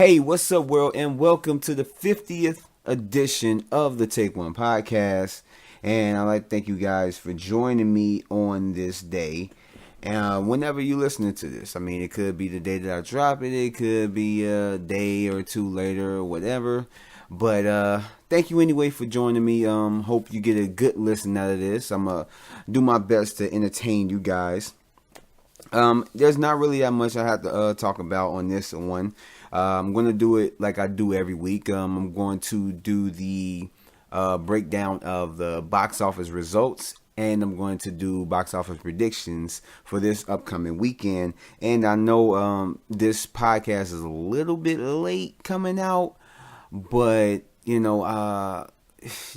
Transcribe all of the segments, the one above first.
Hey, what's up, world, and welcome to the 50th edition of the Take One podcast. And I'd like to thank you guys for joining me on this day. Whenever you're listening to this, I mean, it could be the day that I drop it, it could be a day or two later, or whatever. But thank you anyway for joining me. Hope you get a good listen out of this. I'm gonna do my best to entertain you guys. There's not really that much I have to talk about on this one. I'm going to do it like I do every week. I'm going to do the breakdown of the box office results, and I'm going to do box office predictions for this upcoming weekend. And I know this podcast is a little bit late coming out, but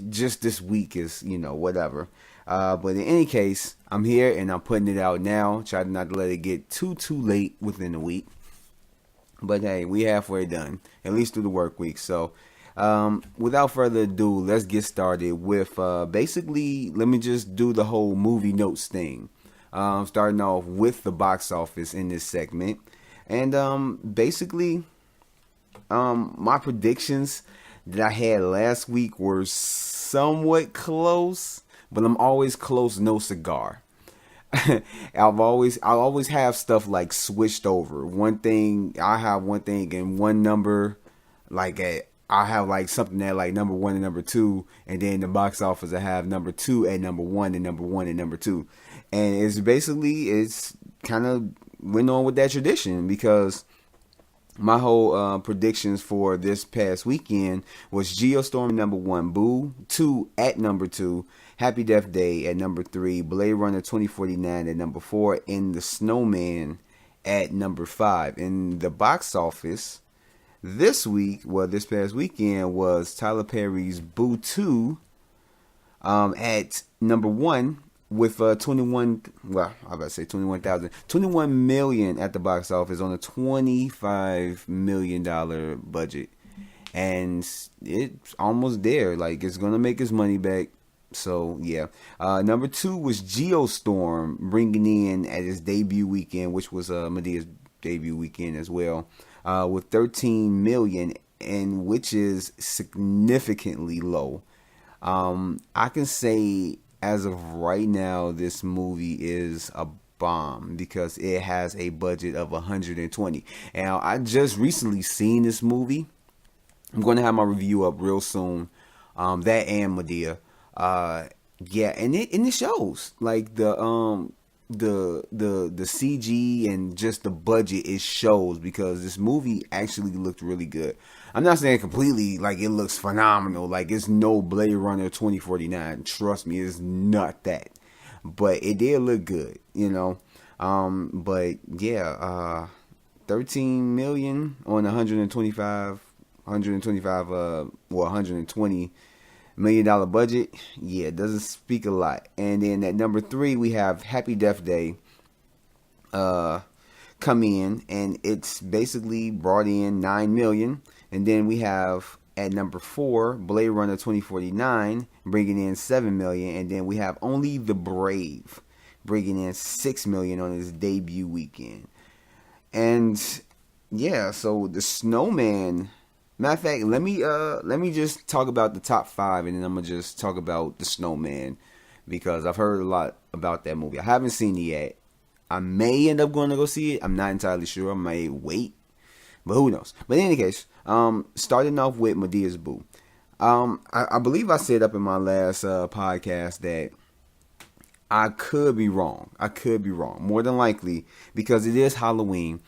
just this week is whatever. But in any case, I'm here and I'm putting it out now. Try not to let it get too late within the week. But hey, we halfway done, at least through the work week. So without further ado, let's get started with basically, let me just do the whole movie notes thing. Starting off with the box office in this segment. And basically, my predictions that I had last week were somewhat close, but I'm always close, no cigar. I always have stuff like switched over. I have one thing and one number, I have like something at like number 1 and number 2, and then the box office I have number 2 at number 1 and number 1 and number 2, and it's kind of went on with that tradition because my whole predictions for this past weekend was Geostorm at number 1, Boo 2 at number 2, Happy Death Day at number 3, Blade Runner 2049 at number 4, and The Snowman at number 5. In the box office this past weekend was Tyler Perry's Boo 2 at number 1 with 21 million at the box office on a $25 million budget, and it's almost there. Like, it's gonna make its money back. So yeah, number 2 was Geostorm, bringing in at its debut weekend, which was Medea's debut weekend as well, with 13 million, and which is significantly low. I can say as of right now, this movie is a bomb because it has a budget of 120. Now, I just recently seen this movie. I'm going to have my review up real soon. That and Medea. Yeah, and it shows like the CG and just the budget. It shows because this movie actually looked really good. I'm not saying completely like it looks phenomenal. Like, it's no Blade Runner 2049. Trust me, it's not that. But it did look good, But yeah, 13 million on 120 $1 million budget. Yeah, it doesn't speak a lot. And then at number 3 we have Happy Death Day come in, and it's basically brought in 9 million. And then we have at number 4 Blade Runner 2049 bringing in 7 million, and then we have Only the Brave bringing in 6 million on his debut weekend. And yeah, so The Snowman. Matter of fact, let me just talk about the top 5, and then I'm gonna just talk about The Snowman because I've heard a lot about that movie. I haven't seen it yet. I may end up going to go see it. I'm not entirely sure. I may wait, but who knows? But in any case, starting off with Medea's Boo. I believe I said up in my last podcast that I could be wrong. More than likely, because it is Halloween.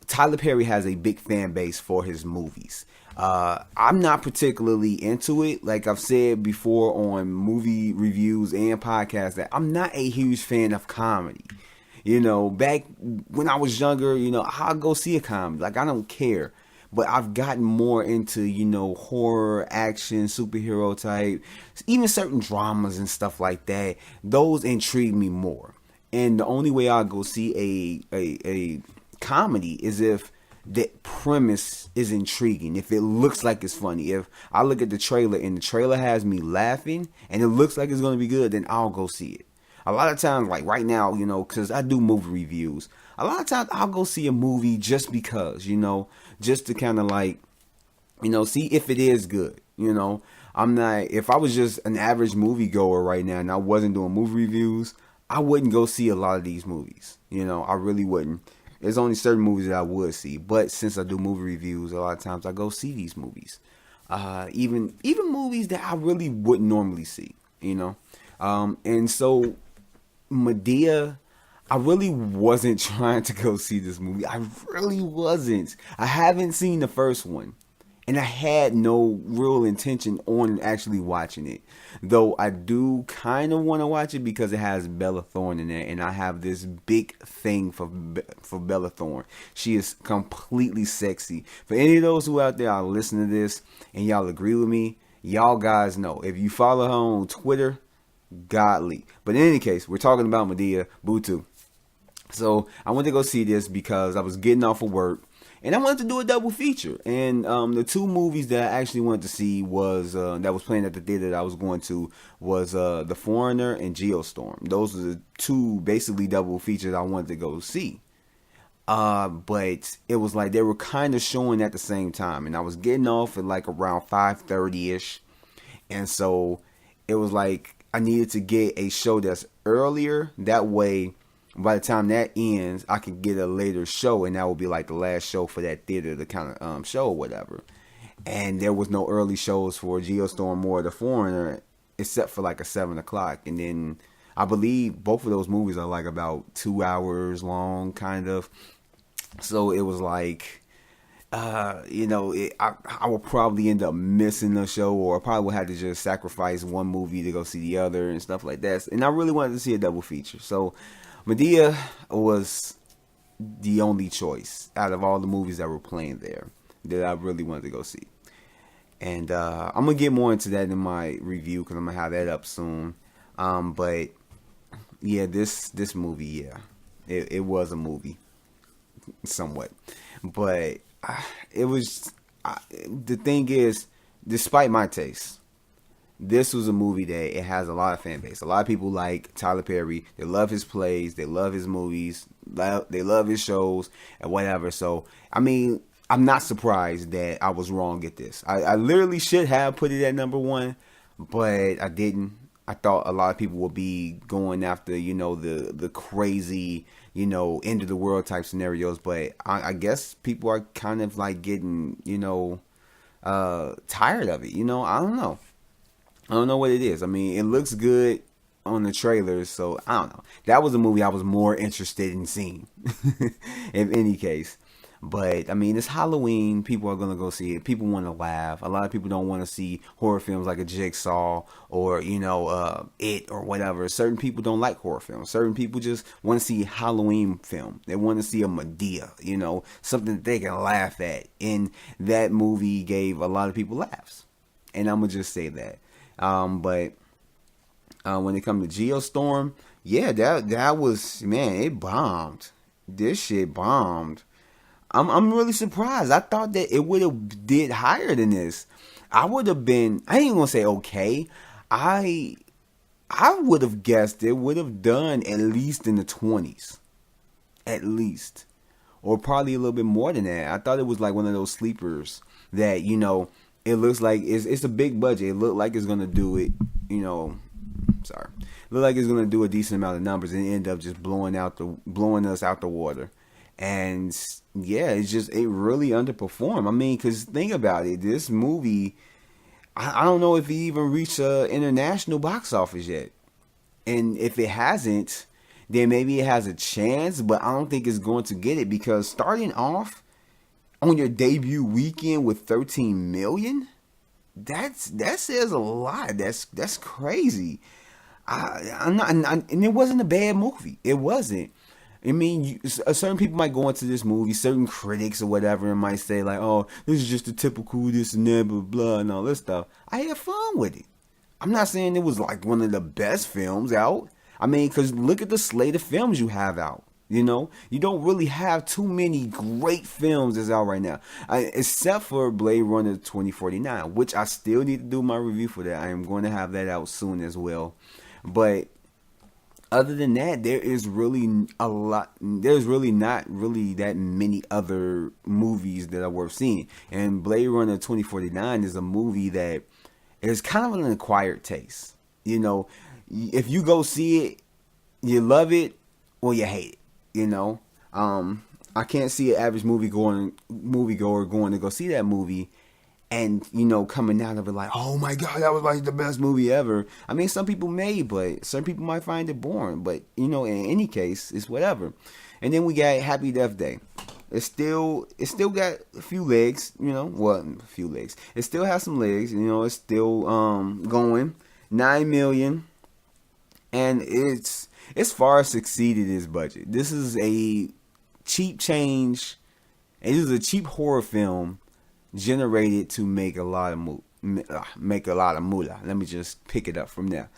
Tyler Perry has a big fan base for his movies. I'm not particularly into it. Like I've said before on movie reviews and podcasts, that I'm not a huge fan of comedy. Back when I was younger, I'll go see a comedy. Like, I don't care. But I've gotten more into, horror, action, superhero type, even certain dramas and stuff like that. Those intrigue me more. And the only way I'll go see a comedy is if the premise is intriguing, if it looks like it's funny. If I look at the trailer and the trailer has me laughing and it looks like it's going to be good, then I'll go see it. A lot of times, like right now, because I do movie reviews, a lot of times I'll go see a movie just because, just to kind of like, see if it is good. I'm not, if I was just an average movie goer right now and I wasn't doing movie reviews, I wouldn't go see a lot of these movies. I really wouldn't. There's only certain movies that I would see, but since I do movie reviews, a lot of times I go see these movies. Even movies that I really wouldn't normally see, and so Medea, I really wasn't trying to go see this movie. I really wasn't. I haven't seen the first one. And I had no real intention on actually watching it. Though I do kind of want to watch it because it has Bella Thorne in it. And I have this big thing for Bella Thorne. She is completely sexy. For any of those who out there are listening to this and y'all agree with me, y'all guys know. If you follow her on Twitter, godly. But in any case, we're talking about Medea Butu. So I went to go see this because I was getting off of work. And I wanted to do a double feature. And the two movies that I actually wanted to see was that was playing at the theater that I was going to was The Foreigner and Geostorm. Those are the two basically double features I wanted to go see. But it was like they were kind of showing at the same time. And I was getting off at like around 5:30ish. And so it was like I needed to get a show that's earlier. That way, by the time that ends, I can get a later show, and that will be like the last show for that theater to kind of show or whatever. And there was no early shows for Geostorm or The Foreigner, except for like a 7 o'clock. And then I believe both of those movies are like about 2 hours long, kind of. So it was like, I will probably end up missing the show, or I probably would have to just sacrifice one movie to go see the other and stuff like that. And I really wanted to see a double feature, so Medea was the only choice out of all the movies that were playing there that I really wanted to go see. And I'm going to get more into that in my review because I'm going to have that up soon. But yeah, this movie, yeah, it was a movie somewhat. But it was, the thing is, despite my taste, this was a movie that it has a lot of fan base. A lot of people like Tyler Perry. They love his plays. They love his movies. They love his shows and whatever. So, I mean, I'm not surprised that I was wrong at this. I literally should have put it at number one, but I didn't. I thought a lot of people would be going after, the crazy, end of the world type scenarios. But I guess people are kind of like getting, tired of it. I don't know. I don't know what it is. I mean, it looks good on the trailers, so I don't know. That was a movie I was more interested in seeing, in any case. But, I mean, it's Halloween. People are going to go see it. People want to laugh. A lot of people don't want to see horror films like a Jigsaw or, It or whatever. Certain people don't like horror films. Certain people just want to see a Halloween film. They want to see a Medea, something that they can laugh at. And that movie gave a lot of people laughs. And I'm going to just say that. But when it comes to Geostorm, yeah, that was, man, it bombed. This shit bombed. I'm really surprised. I thought that it would have did higher than this. I would have been, I ain't gonna say okay. I would have guessed it would have done at least in the 20s. At least. Or probably a little bit more than that. I thought it was like one of those sleepers that, it looks like it's a big budget. It looked like it's gonna do it, look like it's gonna do a decent amount of numbers and end up just blowing us out the water. And yeah, it really underperformed. I mean, because think about it, this movie, I don't know if it even reached international box office yet. And if it hasn't, then maybe it has a chance, but I don't think it's going to get it, because starting off on your debut weekend with 13 million, that says a lot. That's crazy. And it wasn't a bad movie. It wasn't. I mean, certain people might go into this movie, certain critics or whatever, and might say like, "Oh, this is just a typical this and that, blah blah," and all this stuff. I had fun with it. I'm not saying it was like one of the best films out. I mean, because look at the slate of films you have out. You don't really have too many great films that's out right now, except for Blade Runner 2049, which I still need to do my review for that. I am going to have that out soon as well. But other than that, there is really a lot. There's really not really that many other movies that are worth seeing. And Blade Runner 2049 is a movie that is kind of an acquired taste. You know, if you go see it, you love it or you hate it. You know, I can't see an average moviegoer going to go see that movie and, you know, coming out of it like, oh my God, that was like the best movie ever. I mean, some people may, but some people might find it boring. But, you know, in any case, it's whatever. And then we got Happy Death Day. It still got a few legs, you know. Well, a few legs. It still has some legs, you know. It's still going. 9 million, and it's far exceeded its budget. This is a cheap change. It is a cheap horror film generated to make a lot of moolah. Let me just pick it up from there.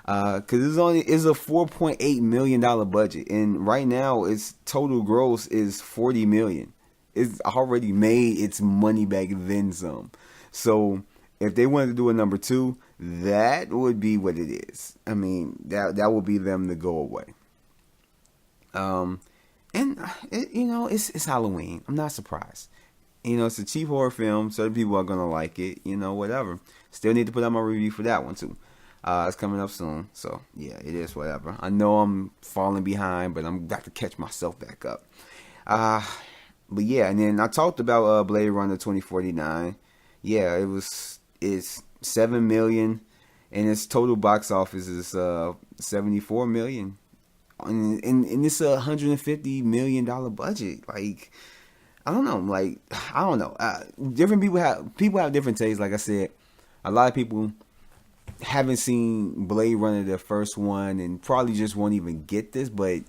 Cause it's a $4.8 million budget, and right now its total gross is 40 million. It's already made its money back then some. So if they wanted to do a number 2, that would be what it is. I mean, that would be them to go away. And you know, it's Halloween. I'm not surprised. You know, it's a cheap horror film. Certain people are gonna like it. You know, whatever. Still need to put out my review for that one too. It's coming up soon. So yeah, it is whatever. I know I'm falling behind, but I'm got to catch myself back up. But yeah, and then I talked about Blade Runner 2049. Yeah, it's 7 million, and its total box office is 74 million. And it's a $150 million budget. Like, I don't know. Like, I don't know. Different people have different tastes. Like I said, a lot of people haven't seen Blade Runner, the first one, and probably just won't even get this. But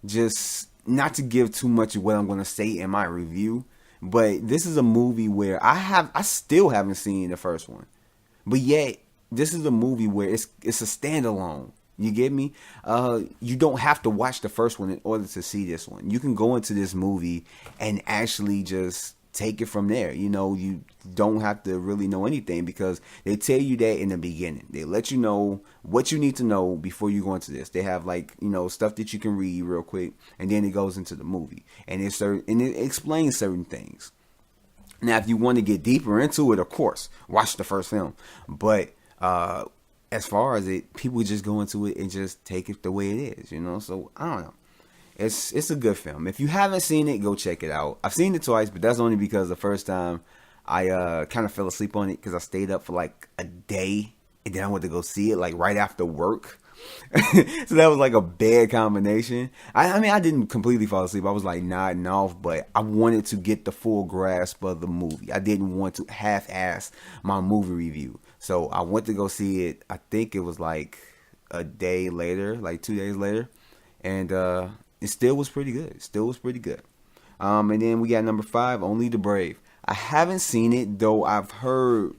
just not to give too much of what I'm going to say in my review, but this is a movie where I still haven't seen the first one, but yet this is a movie where it's a standalone. You get me? You don't have to watch the first one in order to see this one. You can go into this movie and actually just take it from there. You know, you don't have to really know anything because they tell you that in the beginning. They let you know what you need to know before you go into this. They have, like, you know, stuff that you can read real quick, and then it goes into the movie, and it explains certain things. Now, if you want to get deeper into it, of course, watch the first film. But as far as it, people just go into it and just take it the way it is, you know. So I don't know. It's a good film. If you haven't seen it, go check it out. I've seen it twice, but that's only because the first time I kind of fell asleep on it because I stayed up for like a day, and then I went to go see it like right after work. So that was like a bad combination. I mean, I didn't completely fall asleep. I was like nodding off, but I wanted to get the full grasp of the movie. I didn't want to half-ass my movie review. So I went to go see it. I think it was like a day later, like 2 days later. And it still was pretty good. And then we got number 5, Only the Brave. I haven't seen it, though I've heard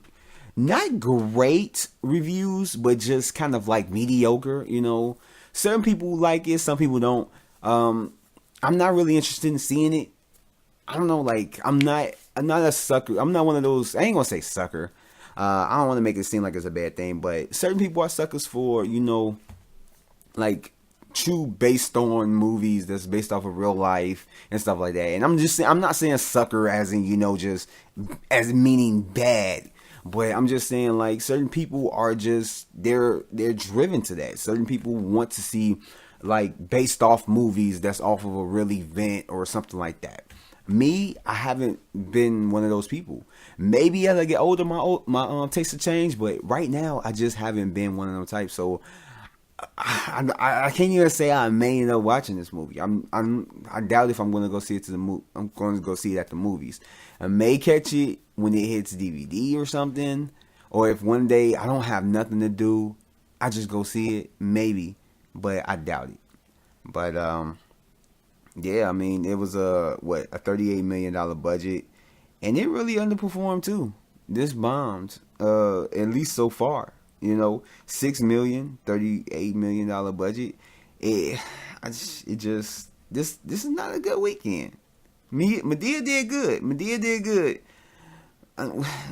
not great reviews, but just kind of like mediocre, you know. Certain people like it, some people don't. I'm not really interested in seeing it. I don't know, like, I'm not a sucker. I'm not one of those, I ain't gonna say sucker. I don't want to make it seem like it's a bad thing, but certain people are suckers for, you know, like true based on movies that's based off of real life and stuff like that. And I'm not saying sucker as in, you know, just as meaning bad. But I'm just saying, like, certain people are just, they're driven to that. Certain people want to see, like, based off movies that's off of a real event or something like that. Me, I haven't been one of those people. Maybe as I get older, my taste will change. But right now, I just haven't been one of those types. So I can't even say I may end up watching this movie. I doubt if I'm going to go see it I'm going to go see it at the movies. I may catch it when it hits DVD or something, or if one day I don't have nothing to do, I just go see it, maybe, but I doubt it. But yeah, I mean, it was a $38 million budget, and it really underperformed too. This bombed, at least so far. You know, $6 million, $38 million budget. This is not a good weekend. Medea did good.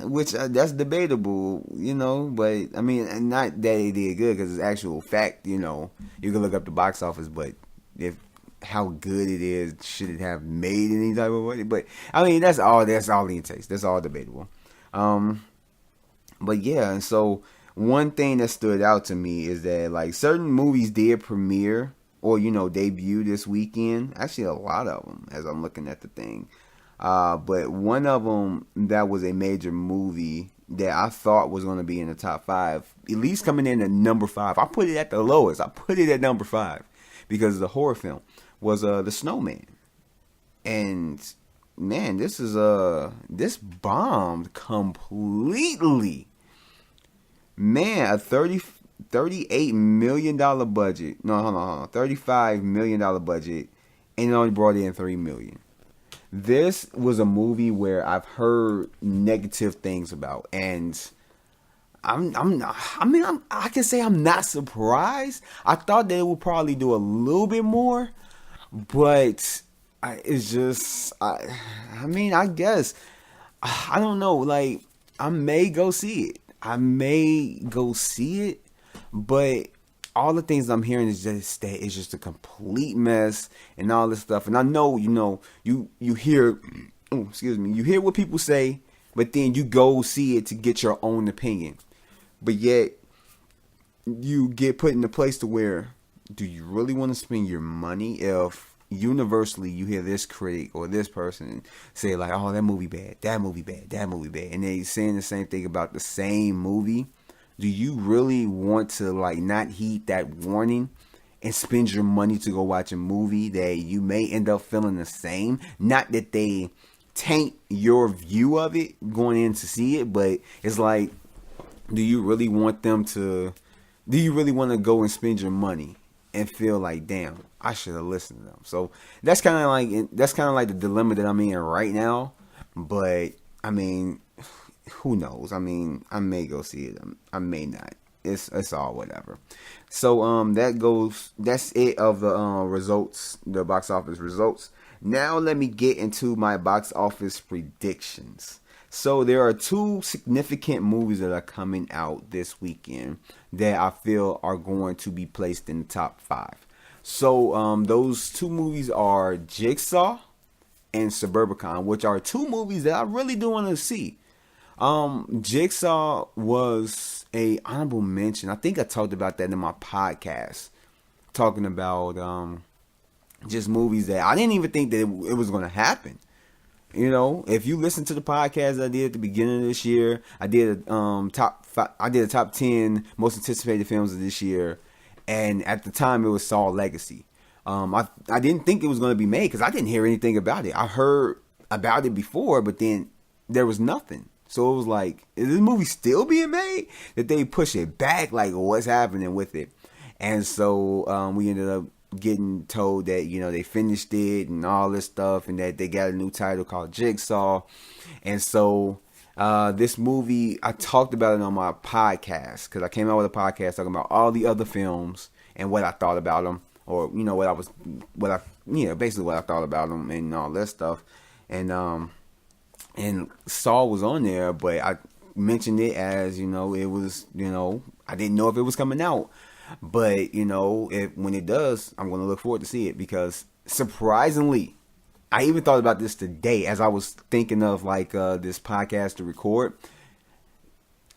which that's debatable, but I mean, not that it did good because it's actual fact, you can look up the box office, but if how good it is, should it have made any type of money? But I mean, that's all it takes. That's all debatable. But yeah, and so one thing that stood out to me is that like certain movies did premiere or debut this weekend. Actually, a lot of them as I'm looking at the thing. But one of them that was a major movie that I thought was going to be in the top 5, at least coming in at number 5. I put it at the lowest. I put it at number 5 because of the horror film was The Snowman. And man, this bombed completely. Man, a $38 million budget. No, hold on. $35 million budget, and it only brought in $3 million. This was a movie where I've heard negative things about, and I can say I'm not surprised. I thought that it would probably do a little bit more, but I guess I don't know. Like, I may go see it. But all the things I'm hearing is just that it's just a complete mess and all this stuff. And I know, you hear, you hear what people say, but then you go see it to get your own opinion. But yet, you get put in a place to where, do you really want to spend your money if universally you hear this critic or this person say like, oh, that movie bad, and they saying the same thing about the same movie? Do you really want to like not heed that warning and spend your money to go watch a movie that you may end up feeling the same? Not that they taint your view of it going in to see it, but it's like, do you really want to go and spend your money and feel like, damn, I should have listened to them? So that's kind of like the dilemma that I'm in right now. But I mean, who knows? I mean, I may go see it. I may not. It's all whatever. So that's it of the results, the box office results. Now let me get into my box office predictions. So there are 2 significant movies that are coming out this weekend that I feel are going to be placed in the top 5. So those 2 movies are Jigsaw and Suburbicon, which are 2 movies that I really do want to see. Jigsaw was a honorable mention. I think I talked about that in my podcast, talking about just movies that I didn't even think that it was going to happen. If you listen to the podcast I did at the beginning of this year, I did a top 10 most anticipated films of this year, and at the time it was Saw Legacy. I didn't think it was going to be made because I didn't hear anything about it. I heard about it before, but then there was nothing. So it was like, is this movie still being made? That they push it back, like what's happening with it? And so we ended up getting told that they finished it and all this stuff, and that they got a new title called Jigsaw. And so this movie, I talked about it on my podcast because I came out with a podcast talking about all the other films and what I thought about them, or basically what I thought about them and all that stuff. And Saw was on there, but I mentioned it as, it was, I didn't know if it was coming out. But, when it does, I'm going to look forward to see it because surprisingly, I even thought about this today as I was thinking of like this podcast to record.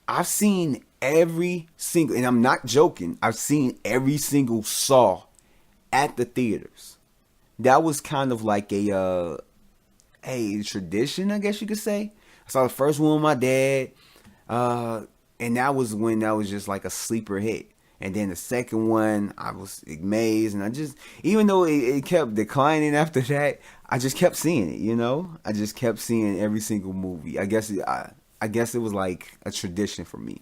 I've seen every single, and I'm not joking, I've seen every single Saw at the theaters. That was kind of like a tradition, I guess you could say. I saw the first one with my dad, and that was when that was just like a sleeper hit. And then the second one, I was amazed, and I just, even though it kept declining after that, I just kept seeing it, I just kept seeing every single movie. I guess it was like a tradition for me.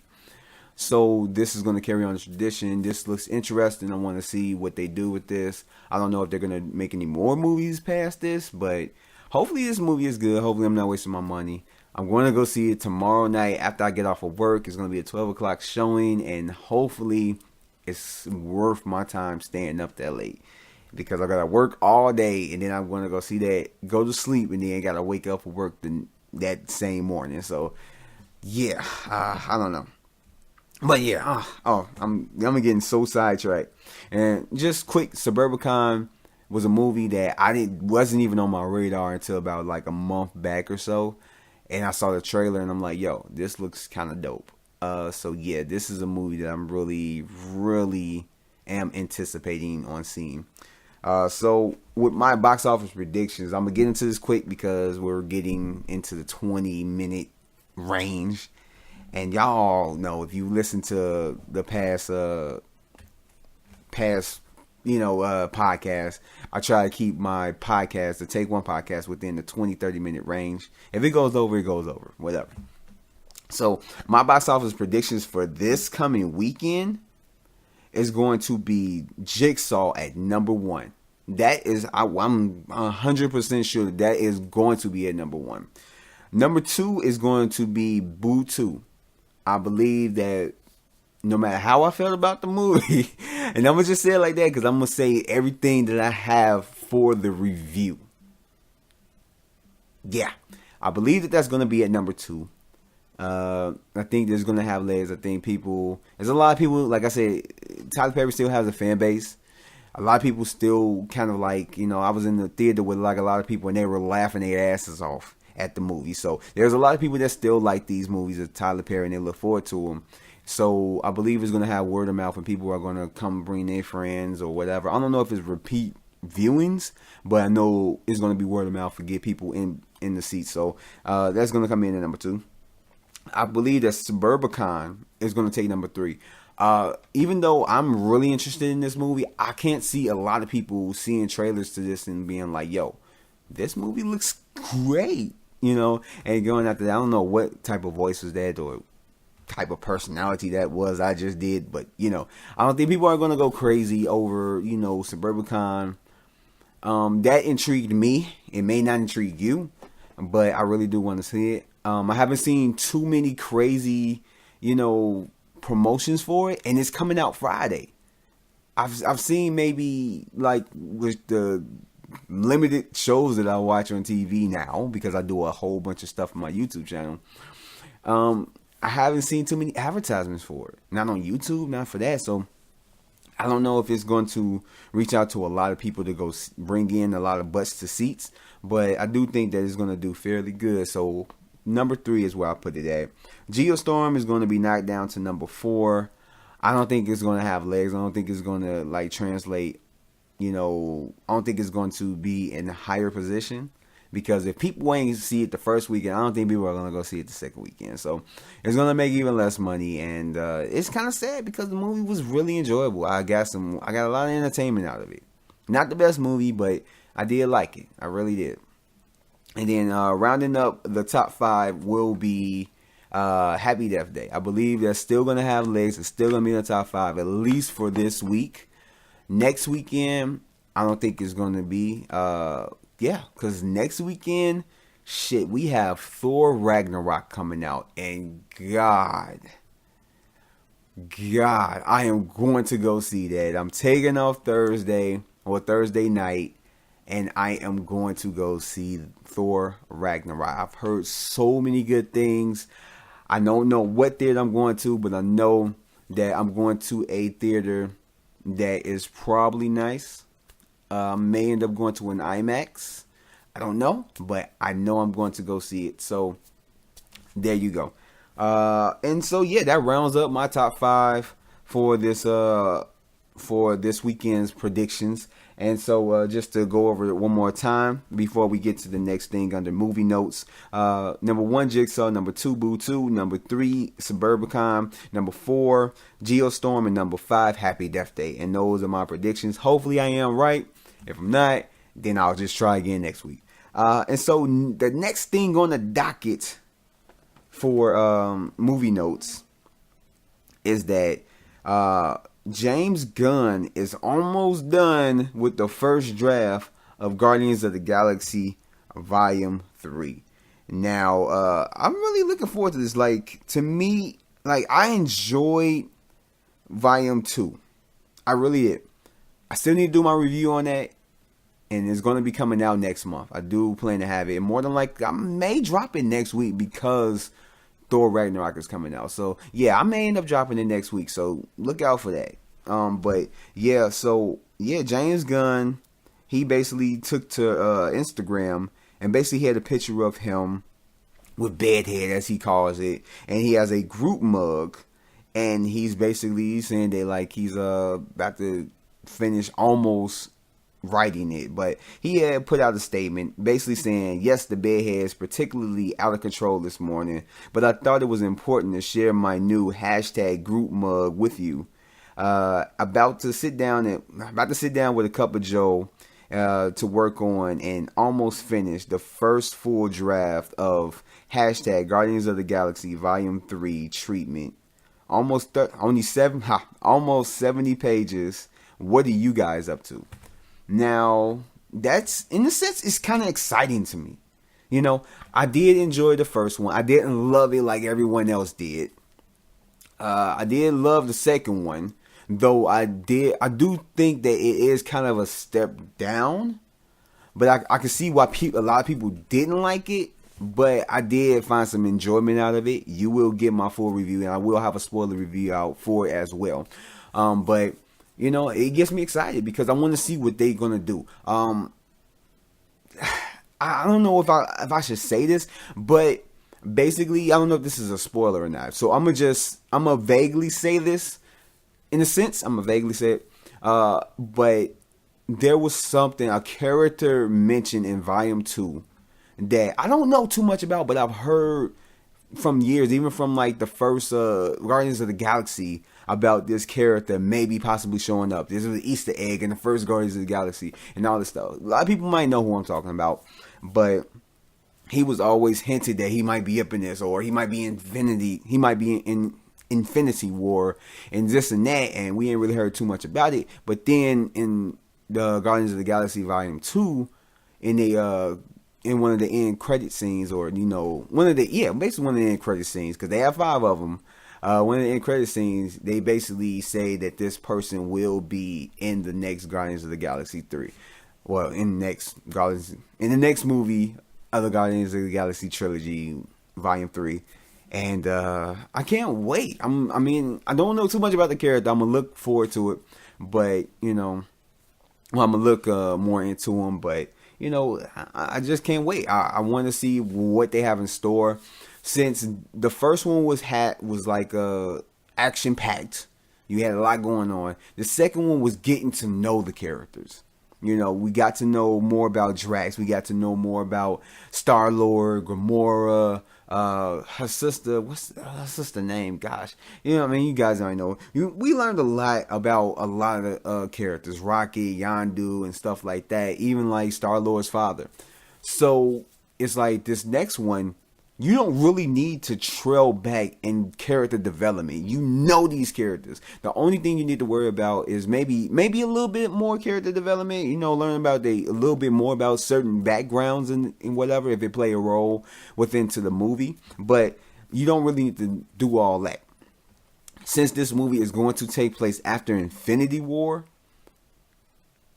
So this is going to carry on the tradition. This looks interesting. I want to see what they do with this. I don't know if they're going to make any more movies past this, but hopefully this movie is good. Hopefully I'm not wasting my money. I'm going to go see it tomorrow night after I get off of work. It's going to be a 12 o'clock showing, and hopefully it's worth my time staying up that late because I got to work all day, and then I'm going to go see that, go to sleep, and then I got to wake up for work that same morning. So yeah, I don't know. But yeah, I'm getting so sidetracked. And just quick, Suburbicon was a movie that wasn't even on my radar until about like a month back or so. And I saw the trailer and I'm like, yo, this looks kind of dope. So yeah, this is a movie that I'm really, really am anticipating on seeing. So with my box office predictions, I'm gonna get into this quick because we're getting into the 20-minute range. And y'all know, if you listen to the past podcast, I try to keep my podcast, the Take One podcast, within the 20-30 minute range. If it goes over, it goes over. Whatever. So my box office predictions for this coming weekend is going to be Jigsaw at number 1. That is, I'm 100% sure that is going to be at number 1. Number 2 is going to be Boo 2. I believe that no matter how I felt about the movie, and I'm going to just say it like that because I'm going to say everything that I have for the review. Yeah, I believe that that's going to be at number 2. I think there's going to have legs. I think there's a lot of people, like I said, Tyler Perry still has a fan base. A lot of people still kind of like, I was in the theater with like a lot of people and they were laughing their asses off at the movie. So there's a lot of people that still like these movies of Tyler Perry and they look forward to them. So I believe it's going to have word of mouth and people are going to come bring their friends or whatever. I don't know if it's repeat viewings, but I know it's going to be word of mouth to get people in the seats. So that's going to come in at number 2. I believe that Suburbicon is going to take number 3. Even though I'm really interested in this movie, I can't see a lot of people seeing trailers to this and being like, yo, this movie looks great. And going after that, I don't know what type of voice was that or type of personality that was I just did, but I don't think people are going to go crazy over, Suburbicon. That intrigued me. It may not intrigue you, but I really do want to see it. I haven't seen too many crazy, promotions for it, and it's coming out Friday. I've seen maybe like with the limited shows that I watch on TV now because I do a whole bunch of stuff on my YouTube channel. I haven't seen too many advertisements for it. Not on YouTube, not for that. So I don't know if it's going to reach out to a lot of people to go bring in a lot of butts to seats, but I do think that it's going to do fairly good. So number 3 is where I put it at. Geostorm is going to be knocked down to number 4. I don't think it's going to have legs. I don't think it's going to like translate. I don't think it's going to be in a higher position because if people ain't see it the first weekend, I don't think people are going to go see it the second weekend. So it's going to make even less money, and it's kind of sad because the movie was really enjoyable. I got a lot of entertainment out of it. Not the best movie, but I did like it. I really did. And then rounding up the top 5 will be Happy Death Day. I believe that's still going to have legs. It's still going to be in the top 5, at least for this week. Next weekend, I don't think it's going to be. Because next weekend, we have Thor Ragnarok coming out. And God, I am going to go see that. I'm taking off Thursday night. And I am going to go see Thor Ragnarok. I've heard so many good things. I don't know what theater I'm going to, but I know that I'm going to a theater that is probably nice. May end up going to an IMAX. I don't know, but I know I'm going to go see it. So there you go. And so yeah, that rounds up my top 5 for this weekend's predictions. And so just to go over it one more time before we get to the next thing under movie notes. Number 1, Jigsaw. Number 2, Boo 2. Number 3, Suburbicon. Number 4, Geostorm. And number 5, Happy Death Day. And those are my predictions. Hopefully I am right. If I'm not, then I'll just try again next week. And so the next thing on the docket for movie notes is that James Gunn is almost done with the first draft of Guardians of the Galaxy Volume 3. Now, I'm really looking forward to this. Like, to me, like, I enjoyed Volume 2. I really did. I still need to do my review on that. and it's going to be coming out next month. I do plan to have it. And more than likely, I may drop it next week because Thor Ragnarok is coming out. So yeah, I may end up dropping it next week. So look out for that. But yeah, so yeah, James Gunn, he basically took to Instagram and basically had a picture of him with Bedhead, as he calls it, and he has a group mug, and he's basically saying that like he's about to finish almost writing it, but he had put out a statement basically saying, yes, the bedhead is particularly out of control this morning, but I thought it was important to share my new hashtag group mug with you. About to sit down with a cup of Joe to work on and almost finish the first full draft of hashtag Guardians of the Galaxy Volume 3 treatment. Almost 70 pages. What are you guys up to? Now, that's, in a sense, it's kind of exciting to me. You know, I did enjoy the first one. I didn't love it like everyone else did. I did love the second one, though I do think that it is kind of a step down. But I can see why a lot of people didn't like it. But I did find some enjoyment out of it. You will get my full review, and I will have a spoiler review out for it as well. But you know, it gets me excited because I want to see what they're gonna do. I don't know if I should say this, but basically, I don't know if this is a spoiler or not. So I'm gonna vaguely say this. In a sense, I'm gonna vaguely say it. But there was a character mentioned in Volume 2 that I don't know too much about, but I've heard from years, even from like the first Guardians of the Galaxy, about this character maybe possibly showing up. This was an Easter egg in the first Guardians of the Galaxy and all this stuff. A lot of people might know who I'm talking about, but he was always hinted that he might be up in this, or he might be in Infinity War and this and that, and we ain't really heard too much about it. But then in the Guardians of the Galaxy Volume 2, in one of the end credit scenes, or basically one of the end credit scenes, because they have 5 of them. One of the end credit scenes, they basically say that this person will be in the next Guardians of the Galaxy 3. Well, in the next movie of the Guardians of the Galaxy trilogy, Volume 3. And I can't wait. I don't know too much about the character. I'm gonna look forward to it, but I'm gonna look more into him. But I just can't wait. I want to see what they have in store. Since the first one was like action packed, you had a lot going on. The second one was getting to know the characters. We got to know more about Drax. We got to know more about Star-Lord, Gamora, her sister. What's her sister name? Gosh, you guys already know. We learned a lot about a lot of the characters, Rocket, Yondu, and stuff like that. Even like Star-Lord's father. So it's like this next one, you don't really need to trail back in character development. You know these characters. The only thing you need to worry about is maybe a little bit more character development. Learn about a little bit more about certain backgrounds and whatever, if they play a role within to the movie. But you don't really need to do all that. Since this movie is going to take place after Infinity War,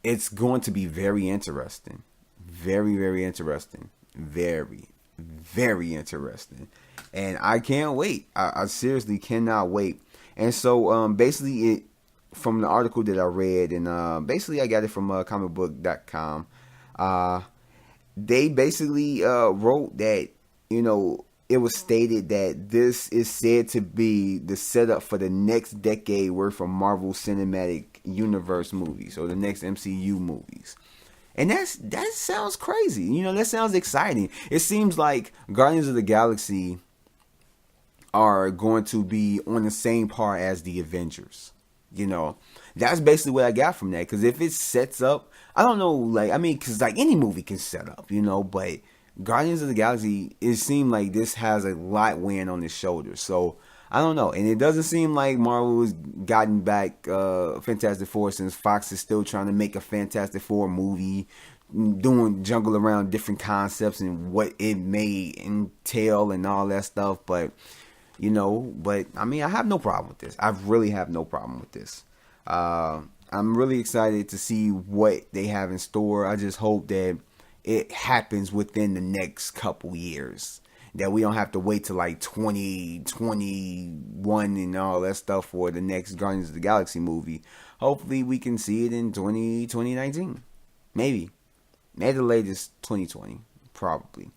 it's going to be very interesting. Very, very interesting. Very, very interesting, and I can't wait. I seriously cannot wait. And so basically, it from the article that I read, and basically I got it from comicbook.com. They basically wrote that it was stated that this is said to be the setup for the next decade worth of Marvel Cinematic Universe movies, or the next MCU movies. And that sounds crazy. That sounds exciting. It seems like Guardians of the Galaxy are going to be on the same par as the Avengers. That's basically what I got from that. Because if it sets up, I don't know, because any movie can set up, but Guardians of the Galaxy, it seemed like this has a lot weighing on its shoulders. So I don't know. And it doesn't seem like Marvel has gotten back Fantastic Four, since Fox is still trying to make a Fantastic Four movie, jungle around different concepts and what it may entail and all that stuff. But, I have no problem with this. I really have no problem with this. I I'm really excited to see what they have in store. I just hope that it happens within the next couple years. That we don't have to wait till like 2021 and all that stuff for the next Guardians of the Galaxy movie. Hopefully we can see it in 2019. Maybe. At the latest 2020. Probably.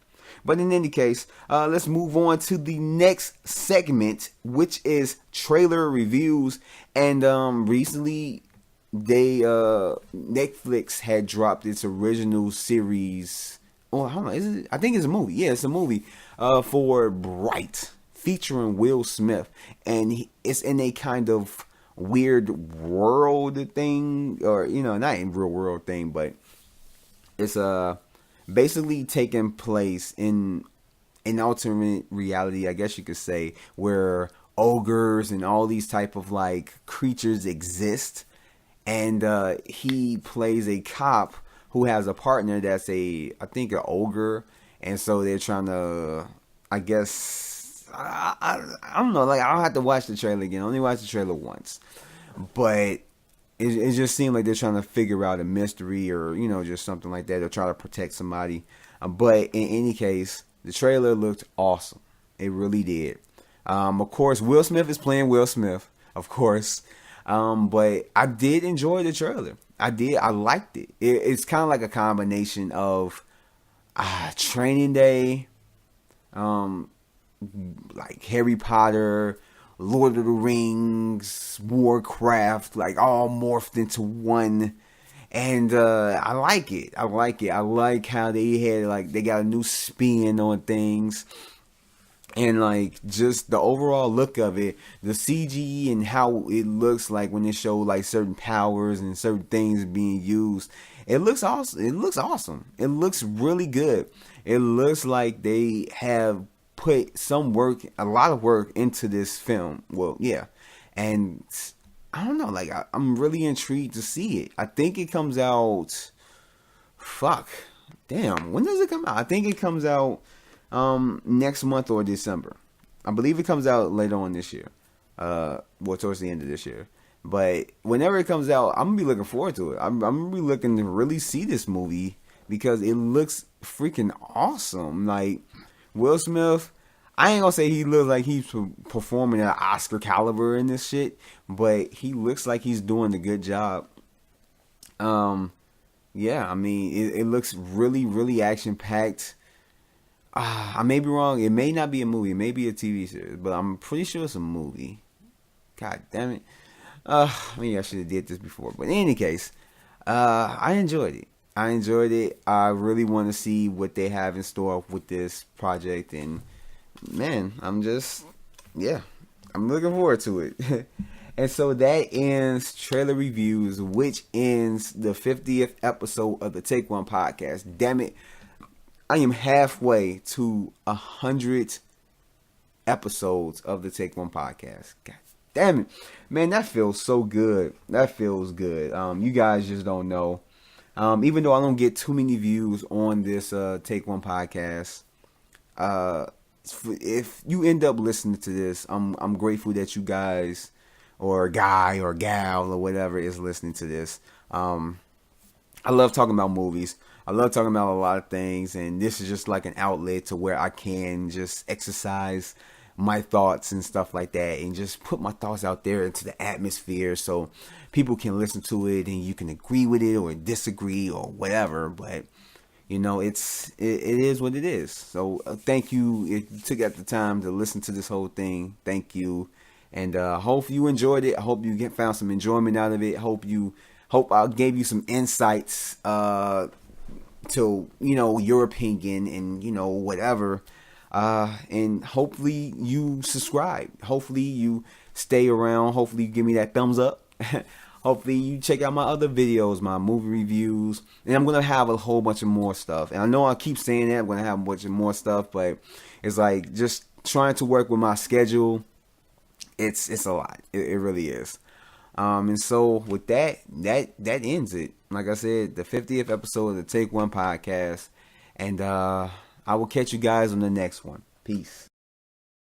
But in any case, let's move on to the next segment, which is trailer reviews. And recently, Netflix had dropped its original series. Oh, I don't know. Is it? I think it's a movie. Yeah, it's a movie for Bright, featuring Will Smith, and it's in a kind of weird world thing, or not in real world thing, but it's basically taking place in an alternate reality, I guess you could say, where ogres and all these type of like creatures exist, and he plays a cop who has a partner that's I think an ogre, and so they're trying to, I guess, I don't know, like I'll have to watch the trailer again. I only watched the trailer once, but it just seemed like they're trying to figure out a mystery or, just something like that. They're trying to protect somebody. But in any case, the trailer looked awesome. It really did. Of course, Will Smith is playing Will Smith, of course. But I did enjoy the trailer. I did. I liked it. It's kind of like a combination of Training Day, like Harry Potter, Lord of the Rings, Warcraft, like all morphed into one. And I like it. I like how they got a new spin on things. And like just the overall look of it, the CG and how it looks like when they show like certain powers and certain things being used. It looks awesome. It looks awesome. It looks really good. It looks like they have put a lot of work into this film. Well, yeah. And I don't know, like I'm really intrigued to see it. I think it comes out, when does it come out? I think it comes out next month or December. I believe it comes out later on this year. Towards the end of this year. But whenever it comes out, I'm gonna be looking forward to it. I'm gonna be looking to really see this movie because it looks freaking awesome. Like Will Smith, I ain't gonna say he looks like he's performing at Oscar caliber in this shit, but he looks like he's doing a good job. Yeah, I mean, it looks really, really action packed. I may be wrong. It may not be a movie. It may be a TV series, but I'm pretty sure it's a movie. God damn it. Maybe I should have did this before. But in any case, I enjoyed it. I really want to see what they have in store with this project. And, man, I'm looking forward to it. And so that ends trailer reviews, which ends the 50th episode of the Take One podcast. Damn it. I am halfway to 100 episodes of the Take One podcast. God damn it. Man, that feels so good. That feels good. You guys just don't know. Even though I don't get too many views on this Take One podcast, if you end up listening to this, I'm grateful that you guys, or guy or gal or whatever, is listening to this. I love talking about movies. I love talking about a lot of things, and this is just like an outlet to where I can just exercise my thoughts and stuff like that, and just put my thoughts out there into the atmosphere so people can listen to it and you can agree with it or disagree or whatever. But it is what it is. So thank you if you took out the time to listen to this whole thing. Thank you, and hope you enjoyed it. I hope you found some enjoyment out of it. Hope I gave you some insights to your opinion and whatever. And hopefully you subscribe. Hopefully you stay around. Hopefully you give me that thumbs up. Hopefully you check out my other videos, my movie reviews. And I'm going to have a whole bunch of more stuff. And I know I keep saying that I'm going to have a bunch of more stuff, but it's like just trying to work with my schedule. It's a lot. It really is. And so with that ends it. Like I said, the 50th episode of the Take One podcast. And I will catch you guys on the next one. Peace.